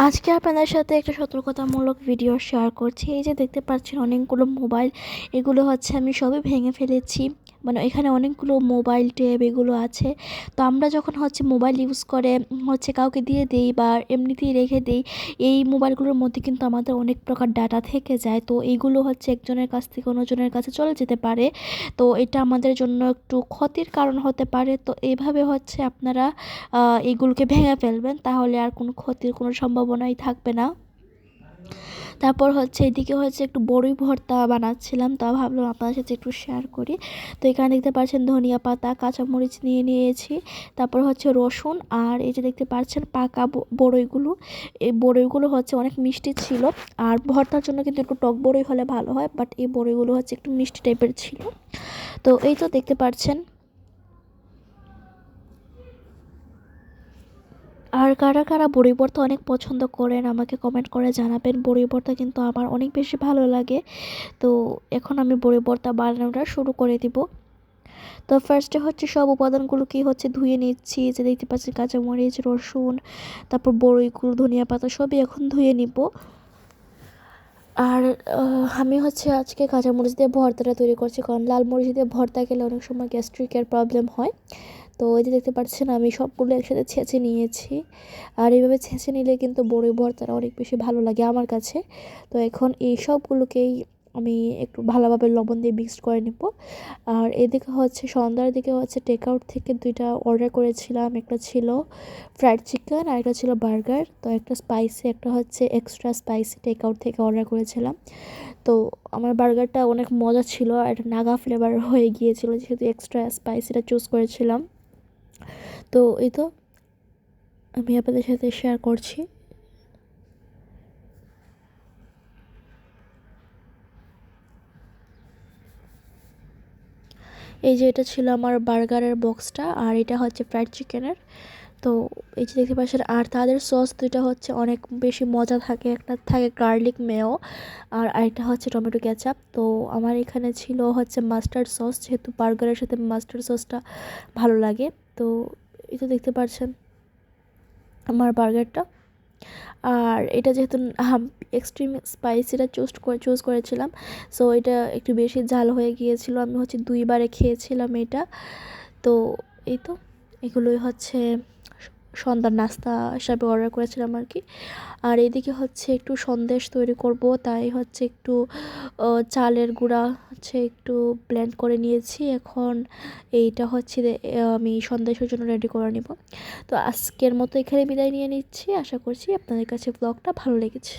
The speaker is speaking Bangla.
আজকে আপনাদের সাথে একটা সতর্কতামূলক ভিডিও শেয়ার করছি। এই যে দেখতে পাচ্ছেন অনেকগুলো মোবাইল, এগুলো হচ্ছে আমি সবই ভেঙে ফেলেছি। মানে এখানে অনেকগুলো মোবাইল ট্যাব এগুলো আছে। তো আমরা যখন হচ্ছে মোবাইল ইউজ করে হচ্ছে কাউকে দিয়ে দেই বা এমনিতেই রেখে দেই, এই মোবাইলগুলোর মধ্যে কিন্তু আমাদের অনেক প্রকার ডাটা থেকে যায়। তো এইগুলো হচ্ছে একজনের কাছ থেকে অন্যজনের কাছে চলে যেতে পারে। তো এটা আমাদের জন্য একটু ক্ষতির কারণ হতে পারে। তো এইভাবে হচ্ছে আপনারা এগুলোকে ভেঙে ফেলবেন, তাহলে আর কোনো ক্ষতির কোনো সম্ভাবনাই থাকবে না। তারপর হচ্ছে এদিকে হচ্ছে একটু বড়ই ভর্তা বানাচ্ছিলাম, তা ভাবলাম আপনাদের সাথে একটু শেয়ার করি। তো এখানে দেখতে পাচ্ছেন ধনিয়া পাতা, কাঁচামরিচ নিয়ে নিয়েছি, তারপর হচ্ছে রসুন, আর এই যে দেখতে পাচ্ছেন পাকা বড়ইগুলো। এই বড়ইগুলো হচ্ছে অনেক মিষ্টি ছিল, আর ভর্তার জন্য কিন্তু একটু টক বড়ই হলে ভালো হয়, বাট এই বড়ইগুলো হচ্ছে একটু মিষ্টি টাইপের ছিল। তো এই তো দেখতে পাচ্ছেন। আর কারা কারা বড়ি ভর্তা অনেক পছন্দ করেন আমাকে কমেন্ট করে জানাবেন। বড়ি ভর্তা কিন্তু আমার অনেক বেশি ভালো লাগে। তো এখন আমি বড়ি ভর্তা বানানোটা শুরু করে দিব। তো ফার্স্টে হচ্ছে সব উপাদানগুলোকেই হচ্ছে ধুয়ে নিচ্ছি, যে দেখতে পাচ্ছি কাঁচামরিচ, রসুন, তারপর বড়িগুলো, ধনিয়া পাতা সবই এখন ধুয়ে নিব। আর আমি হচ্ছে আজকে কাঁচামরিচ দিয়ে ভর্তাটা তৈরি করছি, কারণ লাল মরিচ দিয়ে ভর্তা খেলে অনেক সময় গ্যাস্ট্রিকের প্রবলেম হয়। তো এই যে দেখতে পাচ্ছেন আমি সবগুলো একসাথে ছেঁচে নিয়েছি, আর এইভাবে ছেঁচে নিলে কিন্তু বড়ই ভর্তাটা অনেক বেশি ভালো লাগে আমার কাছে। তো এখন এই সবগুলোকেই আমি একটু ভালোভাবে লবণ দিয়ে মিক্সড করে নেব। আর এদিকে হচ্ছে সন্ধ্যার দিকে হচ্ছে টেক আউট থেকে দুইটা অর্ডার করেছিলাম, একটা ছিল ফ্রাইড চিকেন আর একটা ছিল বার্গার। তো একটা স্পাইসি, একটা হচ্ছে এক্সট্রা স্পাইসি টেক আউট থেকে অর্ডার করেছিলাম। তো আমার বার্গারটা অনেক মজা ছিল, আর একটা নাগা ফ্লেভার হয়ে গিয়েছিল যেহেতু এক্সট্রা স্পাইসিটা চুজ করেছিলাম। তো এই তো আমি আপনাদের সাথে শেয়ার করছি। এই যে এটা ছিল আমার বার্গারের বক্সটা, আর এটা হচ্ছে ফ্রাইড চিকেনের। তো এই যে দেখতে পাচ্ছেন, আর তাদের সস দুইটা হচ্ছে অনেক বেশি মজা থাকে, একটা থাকে গার্লিক মেয়ো, আর আরেকটা হচ্ছে টমেটো কেচাপ। তো আমার এখানে ছিল হচ্ছে মাস্টার্ড সস, যেহেতু বার্গারের সাথে মাস্টার্ড সসটা ভালো লাগে। তো এই তো দেখতে পাচ্ছেন আমার বার্গারটা। আর এটা যেহেতু এক্সট্রিম স্পাইসিটা চুজ করেছিলাম, সো এটা একটু বেশি ঝাল হয়ে গিয়েছিল, আমি হচ্ছে দুইবারে খেয়েছিলাম এটা। তো এই তো এগুলোই হচ্ছে সন্ধ্যার নাস্তা হিসাবে অর্ডার করেছিলাম আর কি। আর এদিকে হচ্ছে একটু সন্দেশ তৈরি করব, তাই হচ্ছে একটু চালের গুঁড়া হচ্ছে একটু ব্লেন্ড করে নিয়েছি। এখন এইটা হচ্ছে আমি সন্দেশের জন্য রেডি করে নিব। তো আজকের মতো এখানে বিদায় নিয়ে নিচ্ছি, আশা করছি আপনাদের কাছে ব্লগটা ভালো লেগেছে।